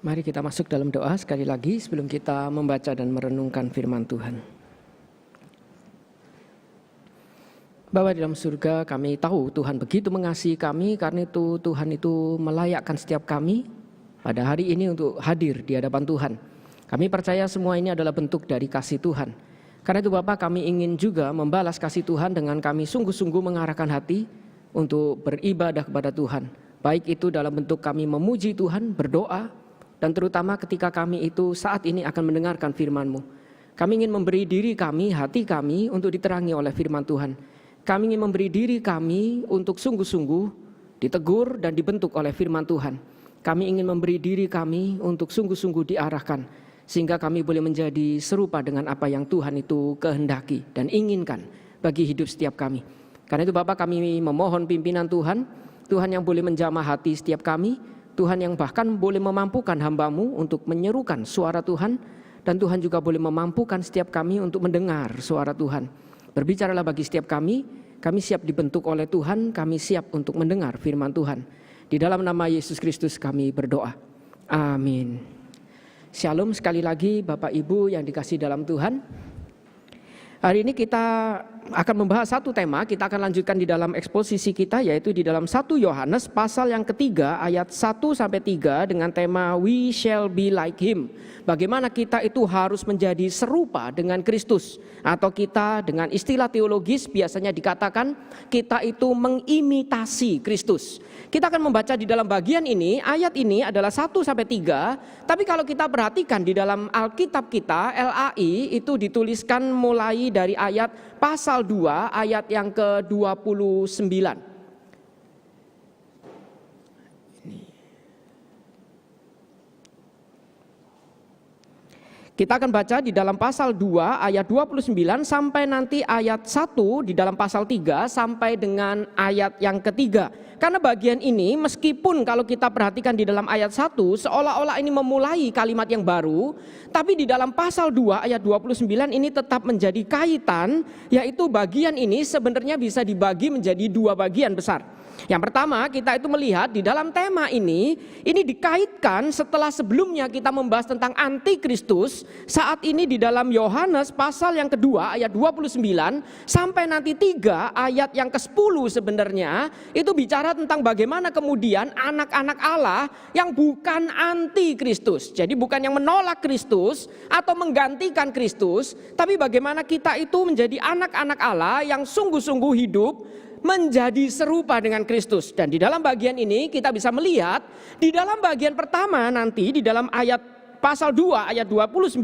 Mari kita masuk dalam doa sekali lagi sebelum kita membaca dan merenungkan firman Tuhan. Bapa di dalam surga, kami tahu Tuhan begitu mengasihi kami, karena itu Tuhan itu melayakkan setiap kami pada hari ini untuk hadir di hadapan Tuhan. Kami percaya semua ini adalah bentuk dari kasih Tuhan. Karena itu Bapa, kami ingin juga membalas kasih Tuhan dengan kami sungguh-sungguh mengarahkan hati untuk beribadah kepada Tuhan. Baik itu dalam bentuk kami memuji Tuhan, berdoa, dan terutama ketika kami itu saat ini akan mendengarkan firman-Mu. Kami ingin memberi diri kami, hati kami untuk diterangi oleh firman Tuhan. Kami ingin memberi diri kami untuk sungguh-sungguh ditegur dan dibentuk oleh firman Tuhan. Kami ingin memberi diri kami untuk sungguh-sungguh diarahkan, sehingga kami boleh menjadi serupa dengan apa yang Tuhan itu kehendaki dan inginkan bagi hidup setiap kami. Karena itu Bapak, kami memohon pimpinan Tuhan, Tuhan yang boleh menjamah hati setiap kami, Tuhan yang bahkan boleh memampukan hamba-Mu untuk menyerukan suara Tuhan, dan Tuhan juga boleh memampukan setiap kami untuk mendengar suara Tuhan. Berbicaralah bagi setiap kami siap dibentuk oleh Tuhan, kami siap untuk mendengar firman Tuhan. Di dalam nama Yesus Kristus kami berdoa. Amin. Shalom sekali lagi Bapak Ibu yang dikasihi dalam Tuhan. Hari ini kita akan membahas satu tema, kita akan lanjutkan di dalam eksposisi kita, yaitu di dalam 1 Yohanes pasal yang ketiga ayat 1-3 dengan tema We shall be like him. Bagaimana kita itu harus menjadi serupa dengan Kristus, atau kita dengan istilah teologis biasanya dikatakan kita itu mengimitasi Kristus. Kita akan membaca di dalam bagian ini, ayat ini adalah 1-3, tapi kalau kita perhatikan di dalam Alkitab kita, LAI itu dituliskan mulai dari ayat pasal 2 ayat yang ke-29. Kita akan baca di dalam pasal 2 ayat 29 sampai nanti ayat 1 di dalam pasal 3 sampai dengan ayat yang ketiga. Karena bagian ini meskipun kalau kita perhatikan di dalam ayat 1 seolah-olah ini memulai kalimat yang baru, tapi di dalam pasal 2 ayat 29 ini tetap menjadi kaitan, yaitu bagian ini sebenarnya bisa dibagi menjadi dua bagian besar. Yang pertama, kita itu melihat di dalam tema ini dikaitkan setelah sebelumnya kita membahas tentang antikristus. Saat ini di dalam Yohanes pasal yang kedua ayat 29 sampai nanti 3 ayat yang ke-10 sebenarnya itu bicara tentang bagaimana kemudian anak-anak Allah yang bukan antikristus. Jadi bukan yang menolak Kristus atau menggantikan Kristus, tapi bagaimana kita itu menjadi anak-anak Allah yang sungguh-sungguh hidup menjadi serupa dengan Kristus. Dan di dalam bagian ini kita bisa melihat di dalam bagian pertama nanti di dalam ayat pasal 2 ayat 29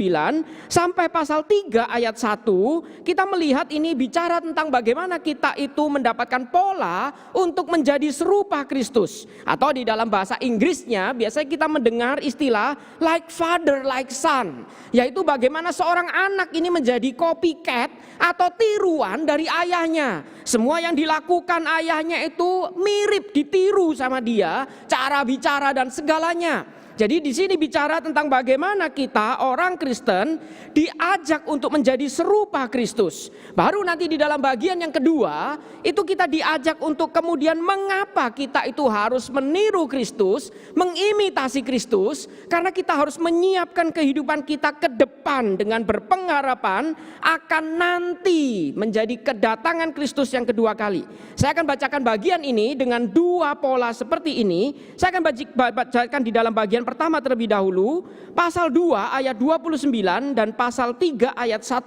sampai pasal 3 ayat 1 kita melihat ini bicara tentang bagaimana kita itu mendapatkan pola untuk menjadi serupa Kristus. Atau di dalam bahasa Inggrisnya biasanya kita mendengar istilah like father like son, yaitu bagaimana seorang anak ini menjadi copycat atau tiruan dari ayahnya. Semua yang dilakukan ayahnya itu mirip ditiru sama dia, cara bicara dan segalanya. Jadi di sini bicara tentang bagaimana kita orang Kristen diajak untuk menjadi serupa Kristus. Baru nanti di dalam bagian yang kedua itu kita diajak untuk kemudian mengapa kita itu harus meniru Kristus, mengimitasi Kristus, karena kita harus menyiapkan kehidupan kita ke depan dengan berpengharapan akan nanti menjadi kedatangan Kristus yang kedua kali. Saya akan bacakan bagian ini dengan dua pola seperti ini. Saya akan bacakan di dalam bagian pertama terlebih dahulu, pasal 2 ayat 29 dan pasal 3 ayat 1.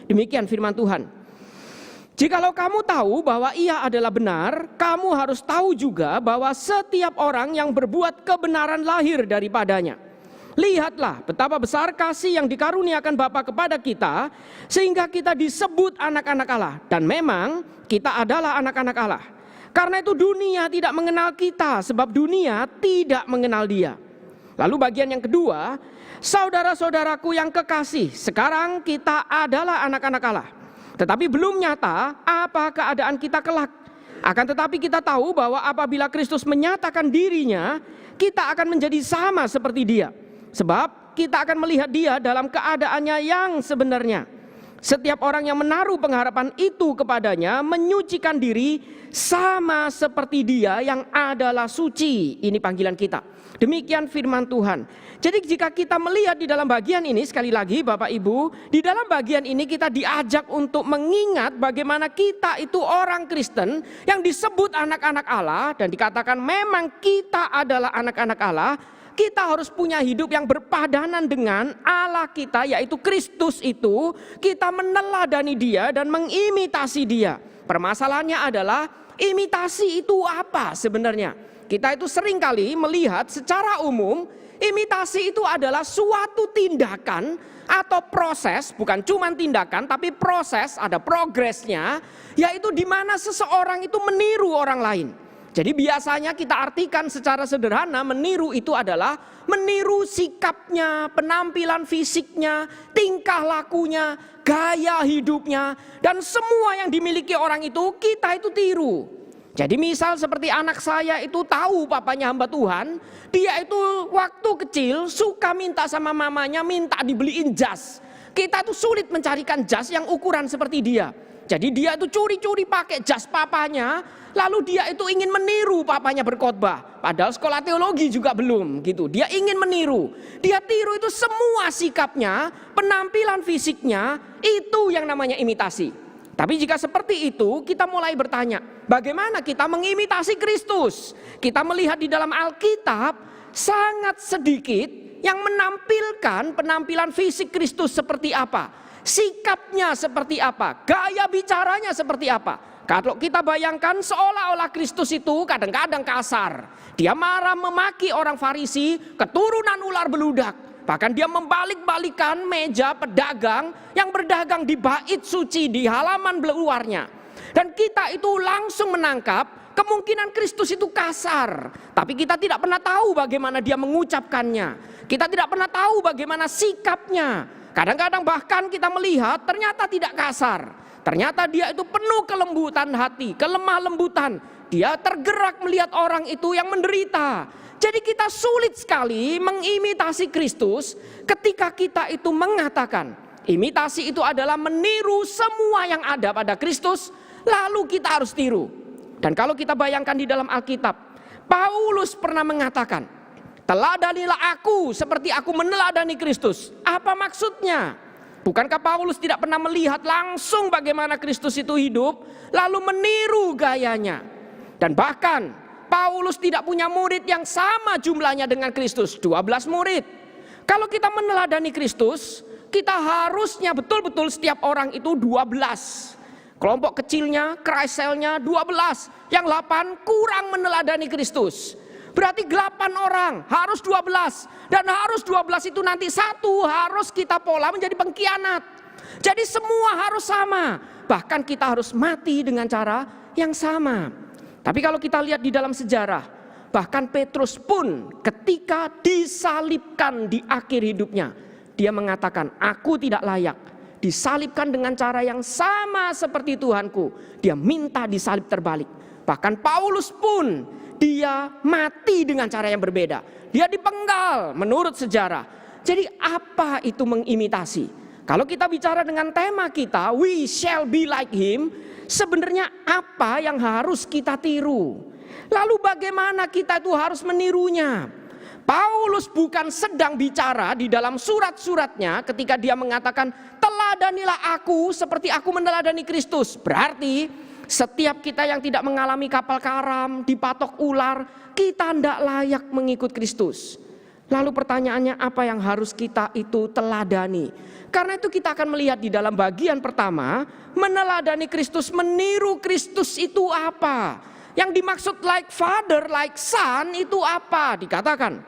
Demikian firman Tuhan. Jikalau kamu tahu bahwa ia adalah benar, kamu harus tahu juga bahwa setiap orang yang berbuat kebenaran lahir daripadanya. Lihatlah betapa besar kasih yang dikaruniakan Bapa kepada kita, sehingga kita disebut anak-anak Allah. Dan memang kita adalah anak-anak Allah. Karena itu dunia tidak mengenal kita, sebab dunia tidak mengenal Dia. Lalu bagian yang kedua, saudara-saudaraku yang kekasih, sekarang kita adalah anak-anak Allah. Tetapi belum nyata apa keadaan kita kelak. Akan tetapi kita tahu bahwa apabila Kristus menyatakan dirinya, kita akan menjadi sama seperti Dia. Sebab kita akan melihat Dia dalam keadaannya yang sebenarnya. Setiap orang yang menaruh pengharapan itu kepadanya menyucikan diri sama seperti Dia yang adalah suci. Ini panggilan kita. Demikian firman Tuhan. Jadi jika kita melihat di dalam bagian ini, sekali lagi Bapak Ibu, di dalam bagian ini kita diajak untuk mengingat bagaimana kita itu orang Kristen yang disebut anak-anak Allah, dan dikatakan memang kita adalah anak-anak Allah. Kita harus punya hidup yang berpadanan dengan Allah kita, yaitu Kristus itu. Kita meneladani Dia dan mengimitasi Dia. Permasalahannya adalah imitasi itu apa sebenarnya? Kita itu seringkali melihat secara umum imitasi itu adalah suatu tindakan atau proses, bukan cuma tindakan tapi proses, ada progresnya, yaitu di mana seseorang itu meniru orang lain. Jadi biasanya kita artikan secara sederhana, meniru itu adalah meniru sikapnya, penampilan fisiknya, tingkah lakunya, gaya hidupnya, dan semua yang dimiliki orang itu kita itu tiru. Jadi misal seperti anak saya itu tahu papanya hamba Tuhan, dia itu waktu kecil suka minta sama mamanya minta dibeliin jas. Kita tuh sulit mencarikan jas yang ukuran seperti dia. Jadi dia itu curi-curi pakai jas papanya, lalu dia itu ingin meniru papanya berkhotbah. Padahal sekolah teologi juga belum gitu. Dia ingin meniru. Dia tiru itu semua sikapnya, penampilan fisiknya, itu yang namanya imitasi. Tapi jika seperti itu, kita mulai bertanya, bagaimana kita mengimitasi Kristus? Kita melihat di dalam Alkitab sangat sedikit yang menampilkan penampilan fisik Kristus seperti apa. Sikapnya seperti apa, gaya bicaranya seperti apa. Kalau kita bayangkan seolah-olah Kristus itu kadang-kadang kasar. Dia marah memaki orang Farisi, keturunan ular beludak. Bahkan dia membalik-balikan meja pedagang yang berdagang di bait suci di halaman luarnya. Dan kita itu langsung menangkap kemungkinan Kristus itu kasar. Tapi kita tidak pernah tahu bagaimana dia mengucapkannya. Kita tidak pernah tahu bagaimana sikapnya. Kadang-kadang bahkan kita melihat ternyata tidak kasar. Ternyata dia itu penuh kelembutan hati, kelemah lembutan. Dia tergerak melihat orang itu yang menderita. Jadi kita sulit sekali mengimitasi Kristus ketika kita itu mengatakan imitasi itu adalah meniru semua yang ada pada Kristus, lalu kita harus tiru. Dan kalau kita bayangkan di dalam Alkitab, Paulus pernah mengatakan, teladanilah aku seperti aku meneladani Kristus. Apa maksudnya? Bukankah Paulus tidak pernah melihat langsung bagaimana Kristus itu hidup, lalu meniru gayanya? Dan bahkan Paulus tidak punya murid yang sama jumlahnya dengan Kristus, 12 murid. Kalau kita meneladani Kristus, kita harusnya betul-betul setiap orang itu 12. Kelompok kecilnya, kreselnya 12. Yang 8 kurang meneladani Kristus. Berarti 8 orang, harus 12. Dan harus 12 itu nanti satu harus kita pola menjadi pengkhianat. Jadi semua harus sama. Bahkan kita harus mati dengan cara yang sama. Tapi kalau kita lihat di dalam sejarah, bahkan Petrus pun ketika disalibkan di akhir hidupnya, dia mengatakan, aku tidak layak disalibkan dengan cara yang sama seperti Tuhanku. Dia minta disalib terbalik. Bahkan Paulus pun dia mati dengan cara yang berbeda. Dia dipenggal menurut sejarah. Jadi apa itu mengimitasi? Kalau kita bicara dengan tema kita, we shall be like him, sebenarnya apa yang harus kita tiru? Lalu bagaimana kita itu harus menirunya? Paulus bukan sedang bicara di dalam surat-suratnya ketika dia mengatakan teladanilah aku seperti aku meneladani Kristus. Berarti setiap kita yang tidak mengalami kapal karam, dipatok ular, kita tidak layak mengikut Kristus. Lalu pertanyaannya apa yang harus kita itu teladani? Karena itu kita akan melihat di dalam bagian pertama, meneladani Kristus, meniru Kristus itu apa? Yang dimaksud like father, like son itu apa? Dikatakan,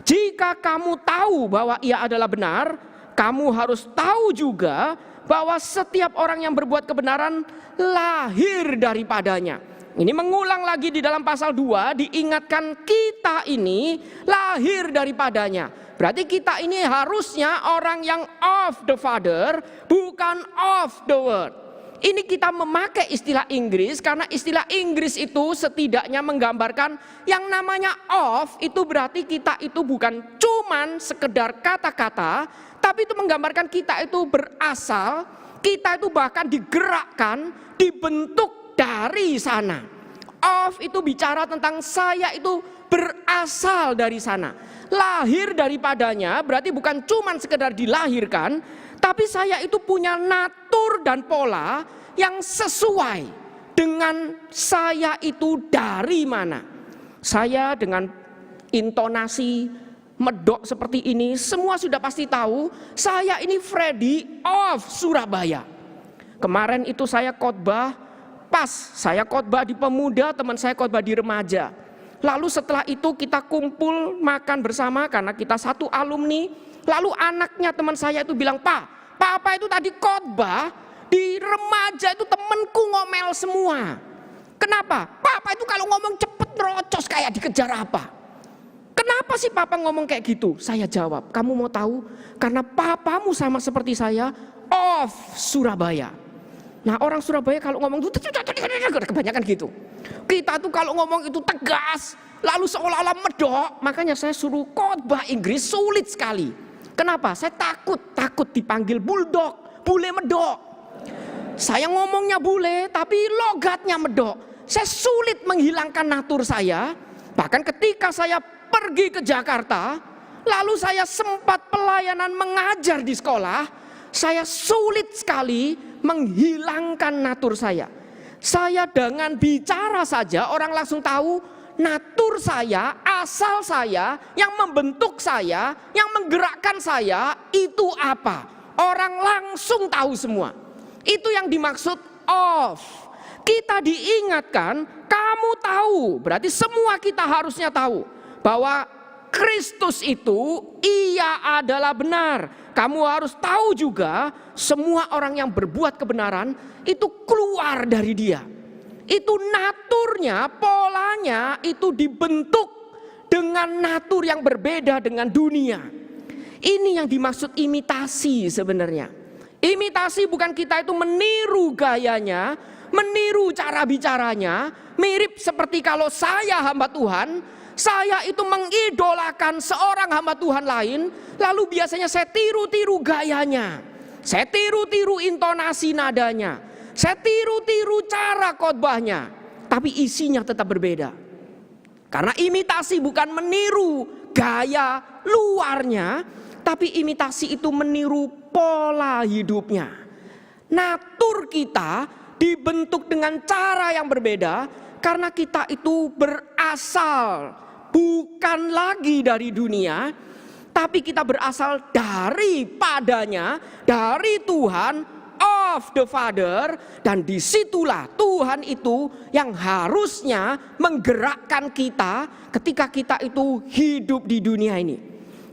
jika kamu tahu bahwa ia adalah benar, kamu harus tahu juga bahwa setiap orang yang berbuat kebenaran lahir daripadanya. Ini mengulang lagi di dalam pasal 2, diingatkan kita ini lahir daripadanya. Berarti kita ini harusnya orang yang of the Father, bukan of the Word. Ini kita memakai istilah Inggris karena istilah Inggris itu setidaknya menggambarkan yang namanya of itu berarti kita itu bukan cuman sekedar kata-kata, tapi itu menggambarkan kita itu berasal Kita itu bahkan digerakkan, dibentuk dari sana. Of itu bicara tentang saya itu berasal dari sana. Lahir daripadanya berarti bukan cuma sekedar dilahirkan, tapi saya itu punya natur dan pola yang sesuai dengan saya itu dari mana. Saya dengan intonasi medok seperti ini, semua sudah pasti tahu saya ini Freddy of Surabaya. Kemarin itu saya khotbah, saya khotbah di pemuda, teman saya khotbah di remaja. Lalu setelah itu kita kumpul makan bersama karena kita satu alumni. Lalu anaknya teman saya itu bilang, Papa itu tadi khotbah di remaja itu temenku ngomel semua. Kenapa? Papa itu kalau ngomong cepet nerocos kayak dikejar apa. Kenapa sih Papa ngomong kayak gitu? Saya jawab, kamu mau tahu? Karena papamu sama seperti saya, of Surabaya. Nah orang Surabaya kalau ngomong itu kebanyakan gitu. Kita tuh kalau ngomong itu tegas, lalu seolah-olah medok. Makanya saya suruh khotbah Inggris sulit sekali. Kenapa? Saya takut dipanggil bulldog, bule medok. Saya ngomongnya bule tapi logatnya medok. Saya sulit menghilangkan natur saya. Bahkan ketika saya pergi ke Jakarta, lalu saya sempat pelayanan mengajar di sekolah, saya sulit sekali menghilangkan natur saya. Saya dengan bicara saja orang langsung tahu natur saya, asal saya, yang membentuk saya, yang menggerakkan saya itu apa. Orang langsung tahu semua. Itu yang dimaksud of. Kita diingatkan, kamu tahu, berarti semua kita harusnya tahu bahwa Kristus itu ia adalah benar. Kamu harus tahu juga semua orang yang berbuat kebenaran itu keluar dari dia. Itu naturnya, polanya itu dibentuk dengan natur yang berbeda dengan dunia. Ini yang dimaksud imitasi sebenarnya. Imitasi bukan kita itu meniru gayanya, meniru cara bicaranya, mirip seperti kalau saya hamba Tuhan, saya itu mengidolakan seorang hamba Tuhan lain, lalu biasanya saya tiru-tiru gayanya, saya tiru-tiru intonasi nadanya, saya tiru-tiru cara khotbahnya, tapi isinya tetap berbeda. Karena imitasi bukan meniru gaya luarnya, tapi imitasi itu meniru pola hidupnya. Natur kita dibentuk dengan cara yang berbeda karena kita itu berasal bukan lagi dari dunia, tapi kita berasal daripadanya, dari Tuhan, of the Father. Dan disitulah Tuhan itu yang harusnya menggerakkan kita ketika kita itu hidup di dunia ini.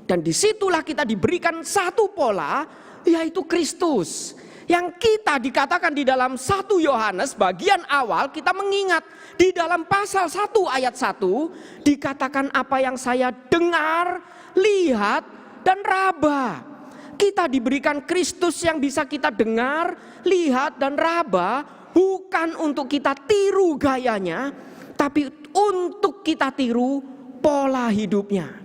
Dan disitulah kita diberikan satu pola, yaitu Kristus. Yang kita dikatakan di dalam 1 Yohanes bagian awal, kita mengingat di dalam pasal 1 ayat 1 dikatakan apa yang saya dengar, lihat dan raba. Kita diberikan Kristus yang bisa kita dengar, lihat dan raba, bukan untuk kita tiru gayanya, tapi untuk kita tiru pola hidupnya.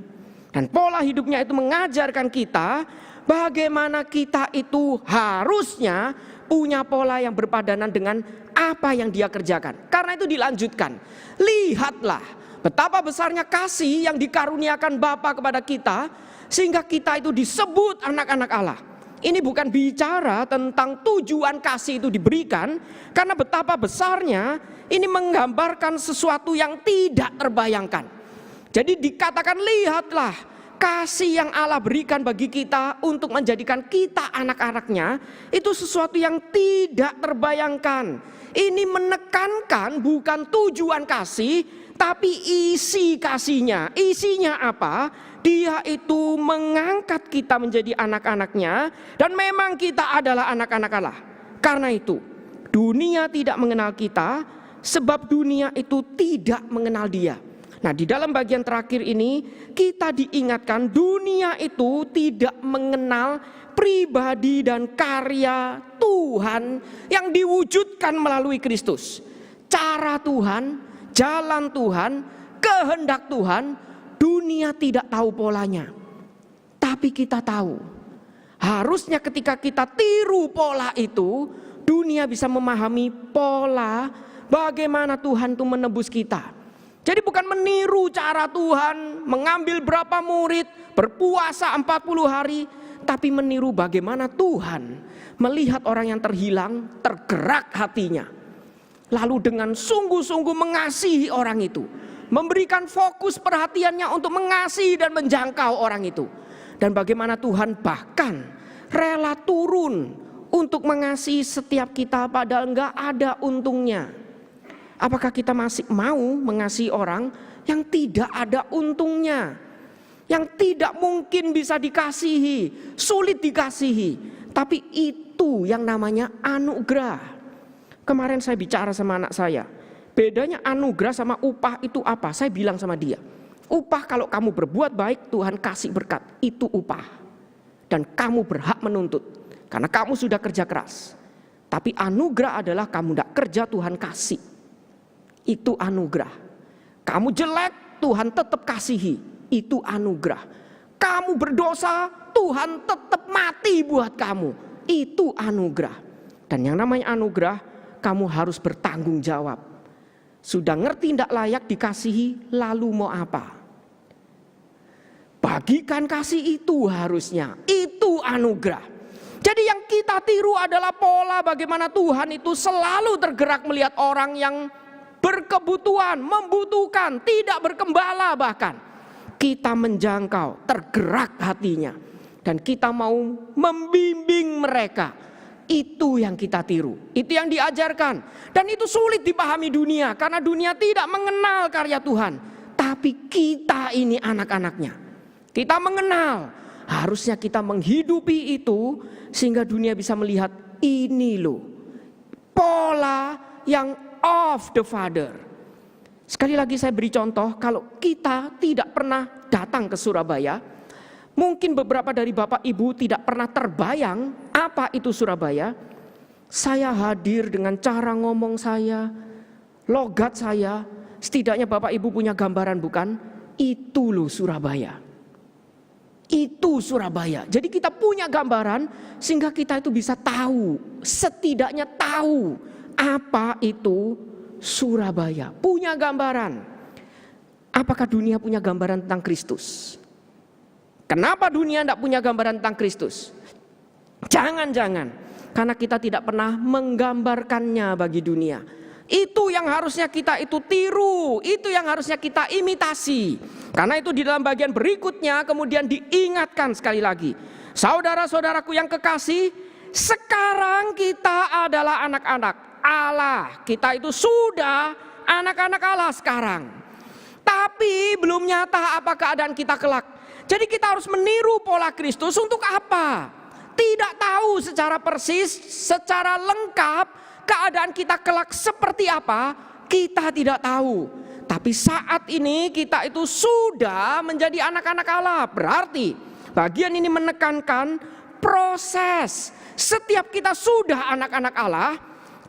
Dan pola hidupnya itu mengajarkan kita bagaimana kita itu harusnya punya pola yang berpadanan dengan apa yang dia kerjakan. Karena itu dilanjutkan, lihatlah betapa besarnya kasih yang dikaruniakan Bapa kepada kita, sehingga kita itu disebut anak-anak Allah. Ini bukan bicara tentang tujuan kasih itu diberikan, karena betapa besarnya ini menggambarkan sesuatu yang tidak terbayangkan. Jadi dikatakan lihatlah kasih yang Allah berikan bagi kita untuk menjadikan kita anak-anaknya, itu sesuatu yang tidak terbayangkan. Ini menekankan bukan tujuan kasih, tapi isi kasihnya. Isinya apa? Dia itu mengangkat kita menjadi anak-anaknya, dan memang kita adalah anak-anak Allah. Karena itu dunia tidak mengenal kita, sebab dunia itu tidak mengenal dia. Nah, di dalam bagian terakhir ini kita diingatkan dunia itu tidak mengenal pribadi dan karya Tuhan yang diwujudkan melalui Kristus. Cara Tuhan, jalan Tuhan, kehendak Tuhan, dunia tidak tahu polanya. Tapi kita tahu Harusnya ketika kita tiru pola itu, dunia bisa memahami pola bagaimana Tuhan itu menebus kita. Jadi bukan meniru cara Tuhan, mengambil berapa murid, berpuasa 40 hari, tapi meniru bagaimana Tuhan melihat orang yang terhilang, tergerak hatinya. Lalu dengan sungguh-sungguh mengasihi orang itu, memberikan fokus perhatiannya untuk mengasihi dan menjangkau orang itu. Dan bagaimana Tuhan bahkan rela turun untuk mengasihi setiap kita padahal enggak ada untungnya. Apakah kita masih mau mengasihi orang yang tidak ada untungnya, yang tidak mungkin bisa dikasihi, sulit dikasihi, tapi itu yang namanya anugerah. Kemarin saya bicara sama anak saya, bedanya anugerah sama upah itu apa? Saya bilang sama dia, upah kalau kamu berbuat baik Tuhan kasih berkat, itu upah. Dan kamu berhak menuntut karena kamu sudah kerja keras. Tapi anugerah adalah kamu tidak kerja Tuhan kasih. Itu anugerah. Kamu jelek Tuhan tetap kasihi, itu anugerah. Kamu berdosa Tuhan tetap mati buat kamu, itu anugerah. Dan yang namanya anugerah, kamu harus bertanggung jawab. Sudah ngerti tidak layak dikasihi, lalu mau apa? Bagikan kasih itu harusnya, itu anugerah. Jadi yang kita tiru adalah pola bagaimana Tuhan itu selalu tergerak melihat orang yang berkebutuhan, membutuhkan, tidak bergembala bahkan. Kita menjangkau, tergerak hatinya. Dan kita mau membimbing mereka. Itu yang kita tiru, itu yang diajarkan. Dan itu sulit dipahami dunia, karena dunia tidak mengenal karya Tuhan. Tapi kita ini anak-anaknya. Kita mengenal, harusnya kita menghidupi itu sehingga dunia bisa melihat ini loh pola yang of the Father. Sekali lagi saya beri contoh, kalau kita tidak pernah datang ke Surabaya, mungkin beberapa dari Bapak Ibu tidak pernah terbayang apa itu Surabaya. Saya hadir dengan cara ngomong saya, logat saya, setidaknya Bapak Ibu punya gambaran bukan? Itu loh Surabaya. Itu Surabaya. Jadi kita punya gambaran sehingga kita itu bisa tahu, setidaknya tahu apa itu Surabaya. Punya gambaran. Apakah dunia punya gambaran tentang Kristus? Kenapa dunia tidak punya gambaran tentang Kristus? Jangan-jangan karena kita tidak pernah menggambarkannya bagi dunia. Itu yang harusnya kita itu tiru, itu yang harusnya kita imitasi. Karena itu di dalam bagian berikutnya kemudian diingatkan sekali lagi. Saudara-saudaraku yang kekasih, sekarang kita adalah anak-anak Allah. Kita itu sudah anak-anak Allah sekarang. Tapi belum nyata apa keadaan kita kelak. Jadi kita harus meniru pola Kristus untuk apa? Tidak tahu secara persis, secara lengkap keadaan kita kelak seperti apa, kita tidak tahu. Tapi saat ini kita itu sudah menjadi anak-anak Allah. Berarti bagian ini menekankan proses. Setiap kita sudah anak-anak Allah,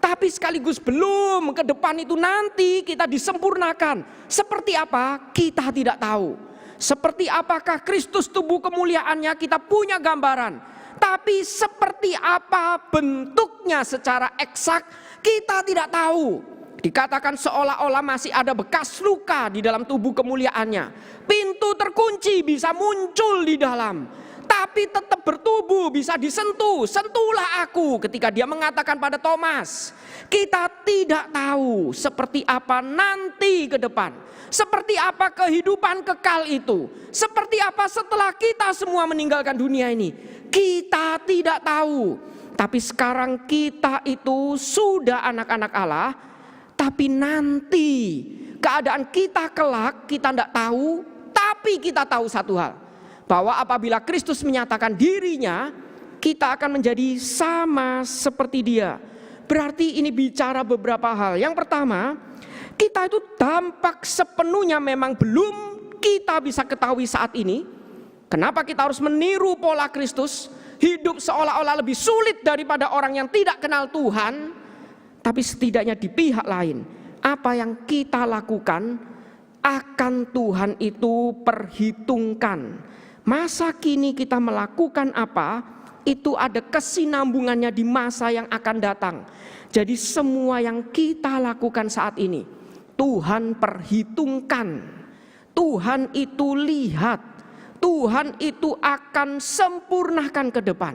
tapi sekaligus belum ke depan itu nanti kita disempurnakan. Seperti apa? Kita tidak tahu. Seperti apakah Kristus tubuh kemuliaannya kita punya gambaran. Tapi seperti apa bentuknya secara eksak kita tidak tahu. Dikatakan seolah-olah masih ada bekas luka di dalam tubuh kemuliaannya. Pintu terkunci bisa muncul di dalam, tapi tetap bertubuh, bisa disentuh. Sentuhlah aku, ketika dia mengatakan pada Thomas. Kita tidak tahu seperti apa nanti ke depan. Seperti apa kehidupan kekal itu. Seperti apa setelah kita semua meninggalkan dunia ini. Kita tidak tahu. Tapi sekarang kita itu sudah anak-anak Allah. Tapi nanti keadaan kita kelak kita tidak tahu. Tapi kita tahu satu hal, bahwa apabila Kristus menyatakan dirinya, kita akan menjadi sama seperti dia. Berarti ini bicara beberapa hal. Yang pertama, kita itu dampak sepenuhnya memang belum kita bisa ketahui saat ini. Kenapa kita harus meniru pola Kristus? Hidup seolah-olah lebih sulit daripada orang yang tidak kenal Tuhan. Tapi setidaknya di pihak lain, apa yang kita lakukan akan Tuhan itu perhitungkan. Masa kini kita melakukan apa, itu ada kesinambungannya di masa yang akan datang. Jadi semua yang kita lakukan saat ini, Tuhan perhitungkan, Tuhan itu lihat, Tuhan itu akan sempurnakan ke depan.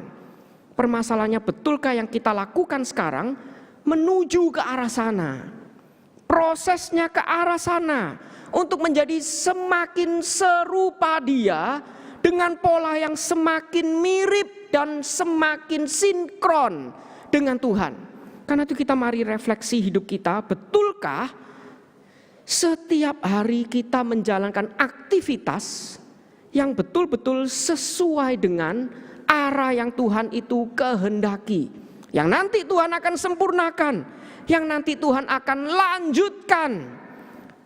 Permasalahannya, betulkah yang kita lakukan sekarang menuju ke arah sana? Prosesnya ke arah sana untuk menjadi semakin serupa Dia dengan pola yang semakin mirip dan semakin sinkron dengan Tuhan. Karena itu kita mari refleksi hidup kita, betulkah setiap hari kita menjalankan aktivitas yang betul-betul sesuai dengan arah yang Tuhan itu kehendaki, yang nanti Tuhan akan sempurnakan, yang nanti Tuhan akan lanjutkan.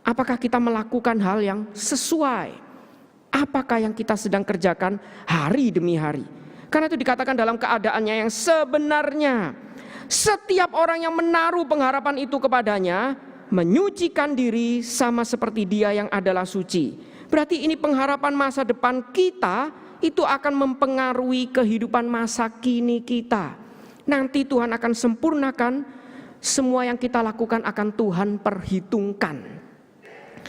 Apakah kita melakukan hal yang sesuai? Apakah yang kita sedang kerjakan hari demi hari? Karena itu dikatakan dalam keadaannya yang sebenarnya, setiap orang yang menaruh pengharapan itu kepadanya menyucikan diri sama seperti Dia yang adalah suci. Berarti ini pengharapan masa depan kita itu akan mempengaruhi kehidupan masa kini kita. Nanti Tuhan akan sempurnakan, semua yang kita lakukan akan Tuhan perhitungkan.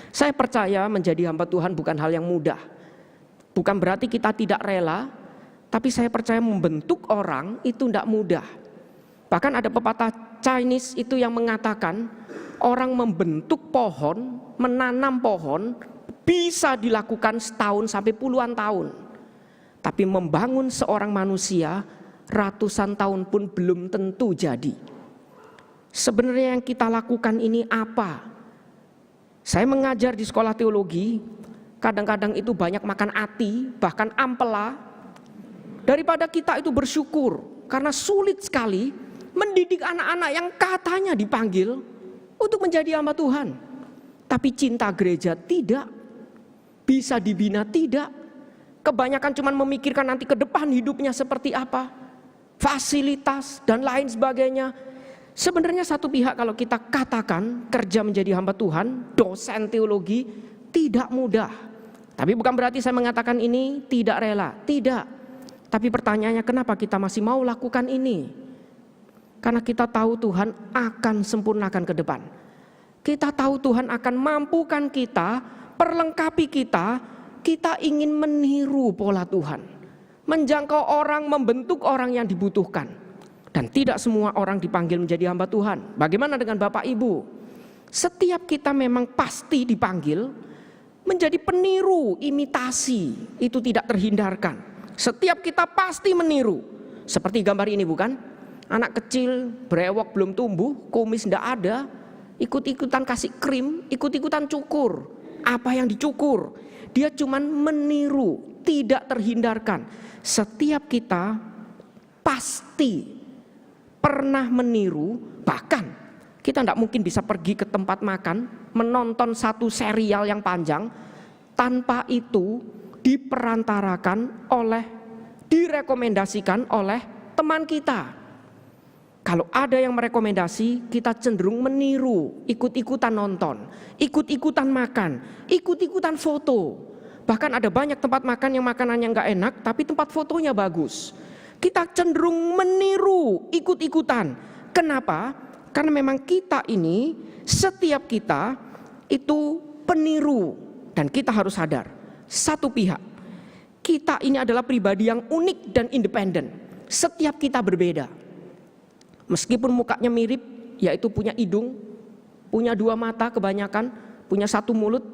Saya percaya menjadi hamba Tuhan bukan hal yang mudah. Bukan berarti kita tidak rela, tapi saya percaya membentuk orang itu tidak mudah. Bahkan ada pepatah Chinese itu yang mengatakan, orang membentuk pohon, menanam pohon bisa dilakukan setahun sampai puluhan tahun. Tapi membangun seorang manusia ratusan tahun pun belum tentu jadi. Sebenarnya yang kita lakukan ini apa? Saya mengajar di sekolah teologi, kadang-kadang itu banyak makan ati, bahkan ampela. Daripada kita itu bersyukur, karena sulit sekali mendidik anak-anak yang katanya dipanggil untuk menjadi hamba Tuhan. Tapi cinta gereja tidak, bisa dibina tidak. Kebanyakan cuma memikirkan nanti ke depan hidupnya seperti apa, fasilitas dan lain sebagainya. Sebenarnya satu pihak kalau kita katakan kerja menjadi hamba Tuhan, dosen teologi tidak mudah. Tapi bukan berarti saya mengatakan ini tidak rela, tidak. Tapi pertanyaannya, kenapa kita masih mau lakukan ini? Karena kita tahu Tuhan akan sempurnakan ke depan. Kita tahu Tuhan akan mampukan kita, perlengkapi kita. Kita ingin meniru pola Tuhan, menjangkau orang, membentuk orang yang dibutuhkan. Dan tidak semua orang dipanggil menjadi hamba Tuhan. Bagaimana dengan Bapak Ibu? Setiap kita memang pasti dipanggil menjadi peniru, imitasi. Itu tidak terhindarkan. Setiap kita pasti meniru. Seperti gambar ini bukan? Anak kecil, brewok belum tumbuh, kumis tidak ada, ikut-ikutan kasih krim, ikut-ikutan cukur. Apa yang dicukur? Dia cuman meniru, tidak terhindarkan. Setiap kita pasti pernah meniru, bahkan kita tidak mungkin bisa pergi ke tempat makan, menonton satu serial yang panjang, tanpa itu diperantarakan oleh, direkomendasikan oleh teman kita. Kalau ada yang merekomendasi, kita cenderung meniru, ikut-ikutan nonton, ikut-ikutan makan, ikut-ikutan foto. Bahkan ada banyak tempat makan yang makanannya nggak enak, tapi tempat fotonya bagus. Kita cenderung meniru, ikut-ikutan. Kenapa? Karena memang kita ini, setiap kita itu peniru. Dan kita harus sadar, satu pihak, kita ini adalah pribadi yang unik dan independen. Setiap kita berbeda. Meskipun mukanya mirip, yaitu punya hidung, punya dua mata kebanyakan, punya satu mulut,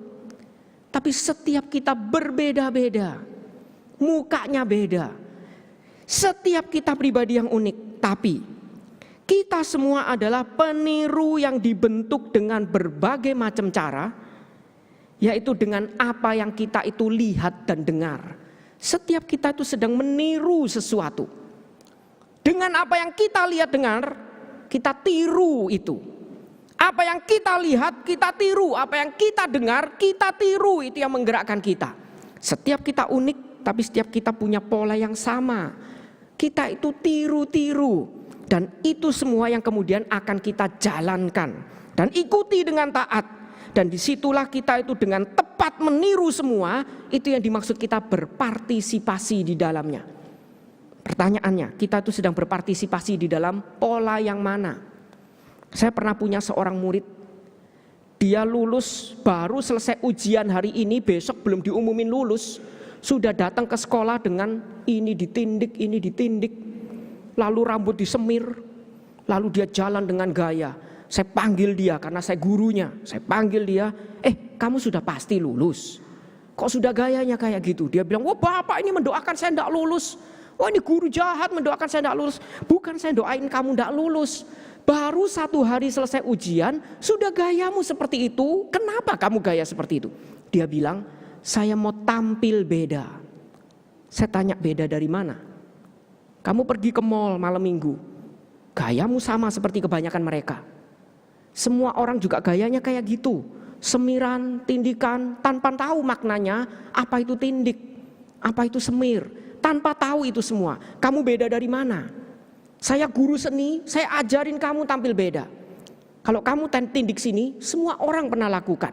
tapi setiap kita berbeda-beda, mukanya beda. Setiap kita pribadi yang unik, tapi kita semua adalah peniru yang dibentuk dengan berbagai macam cara, yaitu dengan apa yang kita itu lihat dan dengar. Setiap kita itu sedang meniru sesuatu. Dengan apa yang kita lihat dengar, kita tiru itu. Apa yang kita lihat, kita tiru. Apa yang kita dengar, kita tiru. Itu yang menggerakkan kita. Setiap kita unik, tapi setiap kita punya pola yang sama. Kita itu tiru-tiru. Dan itu semua yang kemudian akan kita jalankan. Dan ikuti dengan taat. Dan disitulah kita itu dengan tepat meniru semua. Itu yang dimaksud kita berpartisipasi di dalamnya. Pertanyaannya, kita itu sedang berpartisipasi di dalam pola yang mana? Saya pernah punya seorang murid, dia lulus baru selesai ujian hari ini, besok belum diumumin lulus, sudah datang ke sekolah dengan ini ditindik, lalu rambut disemir, lalu dia jalan dengan gaya. Saya panggil dia karena saya gurunya, saya panggil dia, kamu sudah pasti lulus, kok sudah gayanya kayak gitu? Dia bilang, wah bapak ini mendoakan saya tidak lulus, wah ini guru jahat mendoakan saya tidak lulus. Bukan saya doain kamu tidak lulus, baru 1 hari selesai ujian sudah gayamu seperti itu. Kenapa kamu gaya seperti itu? Dia bilang, saya mau tampil beda. Saya tanya, beda dari mana? Kamu pergi ke mall malam minggu, gayamu sama seperti kebanyakan mereka. Semua orang juga gayanya kayak gitu, semiran, tindikan, tanpa tahu maknanya apa itu tindik, apa itu semir, tanpa tahu itu semua. Kamu beda dari mana? Saya guru seni, saya ajarin kamu tampil beda. Kalau kamu tindik sini, semua orang pernah lakukan.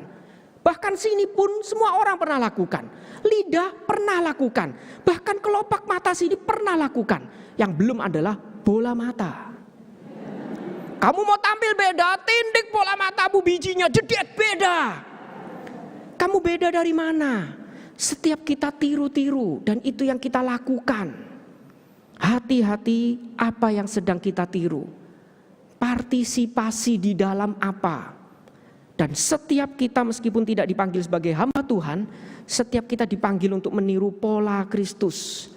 Bahkan sini pun semua orang pernah lakukan. Lidah pernah lakukan. Bahkan kelopak mata sini pernah lakukan. Yang belum adalah bola mata. Kamu mau tampil beda, tindik bola matamu bijinya jedet beda. Kamu beda dari mana? Setiap kita tiru-tiru dan itu yang kita lakukan. Hati-hati apa yang sedang kita tiru. Partisipasi di dalam apa. Dan setiap kita meskipun tidak dipanggil sebagai hamba Tuhan, setiap kita dipanggil untuk meniru pola Kristus.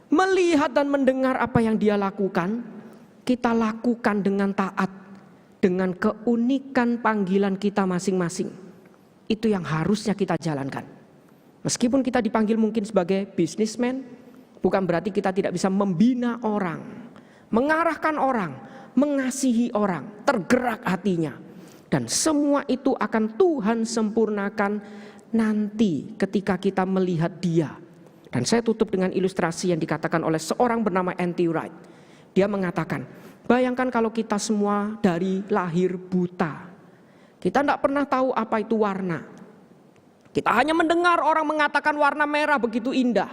Melihat dan mendengar apa yang dia lakukan, kita lakukan dengan taat, dengan keunikan panggilan kita masing-masing. Itu yang harusnya kita jalankan. Meskipun kita dipanggil mungkin sebagai businessman, bukan berarti kita tidak bisa membina orang, mengarahkan orang, mengasihi orang, tergerak hatinya. Dan semua itu akan Tuhan sempurnakan nanti ketika kita melihat dia. Dan saya tutup dengan ilustrasi yang dikatakan oleh seorang bernama N.T. Wright. Dia mengatakan, bayangkan kalau kita semua dari lahir buta. Kita tidak pernah tahu apa itu warna. Kita hanya mendengar orang mengatakan warna merah begitu indah.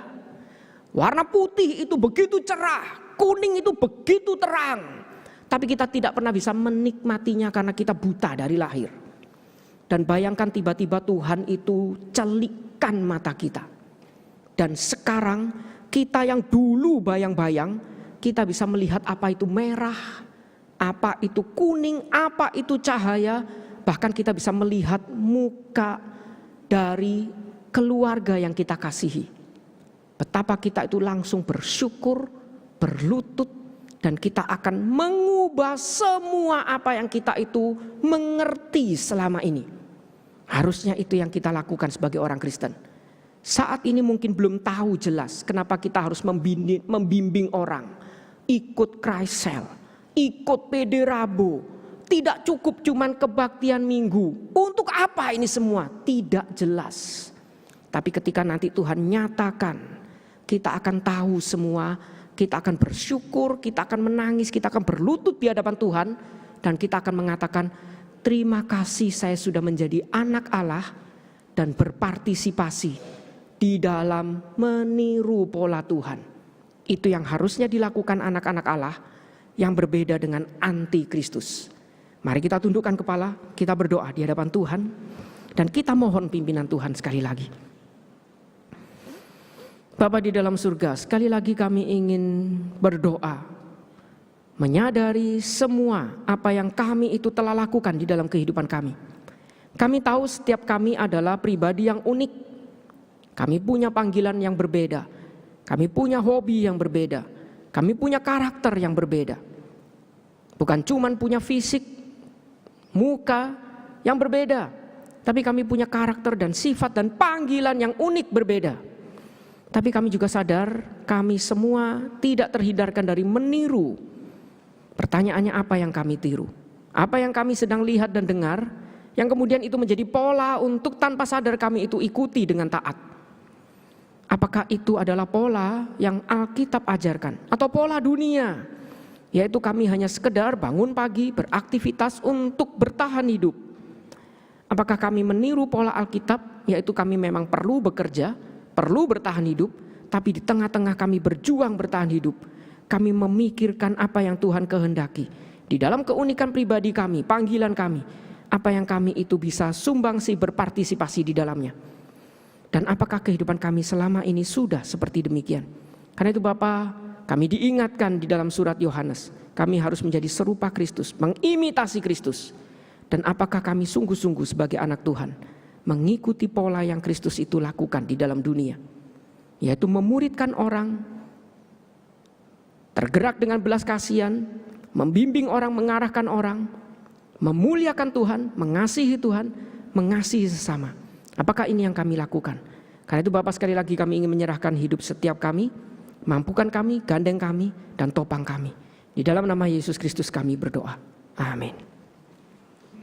Warna putih itu begitu cerah, kuning itu begitu terang. Tapi kita tidak pernah bisa menikmatinya karena kita buta dari lahir. Dan bayangkan tiba-tiba Tuhan itu celikkan mata kita. Dan sekarang kita yang dulu bayang-bayang, kita bisa melihat apa itu merah, apa itu kuning, apa itu cahaya. Bahkan kita bisa melihat muka dari keluarga yang kita kasihi. Betapa kita itu langsung bersyukur, berlutut, dan kita akan mengubah semua apa yang kita itu mengerti selama ini. Harusnya itu yang kita lakukan sebagai orang Kristen. Saat ini mungkin belum tahu jelas kenapa kita harus membimbing orang. Ikut Christ Cell, ikut PD Rabo. Tidak cukup cuman kebaktian minggu. Untuk apa ini semua? Tidak jelas. Tapi ketika nanti Tuhan nyatakan, kita akan tahu semua. Kita akan bersyukur, kita akan menangis, kita akan berlutut di hadapan Tuhan. Dan kita akan mengatakan, terima kasih saya sudah menjadi anak Allah dan berpartisipasi di dalam meniru pola Tuhan. Itu yang harusnya dilakukan anak-anak Allah yang berbeda dengan anti Kristus. Mari kita tundukkan kepala, kita berdoa di hadapan Tuhan. Dan kita mohon pimpinan Tuhan sekali lagi. Bapa di dalam surga, sekali lagi kami ingin berdoa. Menyadari semua apa yang kami itu telah lakukan di dalam kehidupan kami. Kami tahu setiap kami adalah pribadi yang unik. Kami punya panggilan yang berbeda. Kami punya hobi yang berbeda. Kami punya karakter yang berbeda. Bukan cuma punya fisik, muka yang berbeda. Tapi kami punya karakter dan sifat dan panggilan yang unik berbeda. Tapi kami juga sadar kami semua tidak terhindarkan dari meniru. Pertanyaannya apa yang kami tiru? Apa yang kami sedang lihat dan dengar yang kemudian itu menjadi pola untuk tanpa sadar kami itu ikuti dengan taat. Apakah itu adalah pola yang Alkitab ajarkan atau pola dunia? Yaitu kami hanya sekedar bangun pagi beraktivitas untuk bertahan hidup. Apakah kami meniru pola Alkitab? Yaitu kami memang perlu bekerja, perlu bertahan hidup, tapi di tengah-tengah kami berjuang bertahan hidup. Kami memikirkan apa yang Tuhan kehendaki. Di dalam keunikan pribadi kami, panggilan kami, apa yang kami itu bisa sumbangsi berpartisipasi di dalamnya. Dan apakah kehidupan kami selama ini sudah seperti demikian? Karena itu Bapa, kami diingatkan di dalam surat Yohanes, kami harus menjadi serupa Kristus, mengimitasi Kristus. Dan apakah kami sungguh-sungguh sebagai anak Tuhan mengikuti pola yang Kristus itu lakukan di dalam dunia, yaitu memuridkan orang, tergerak dengan belas kasihan, membimbing orang, mengarahkan orang, memuliakan Tuhan, mengasihi Tuhan, mengasihi sesama. Apakah ini yang kami lakukan? Karena itu Bapak, sekali lagi kami ingin menyerahkan hidup setiap kami, mampukan kami, gandeng kami, dan topang kami. Di dalam nama Yesus Kristus kami berdoa. Amin.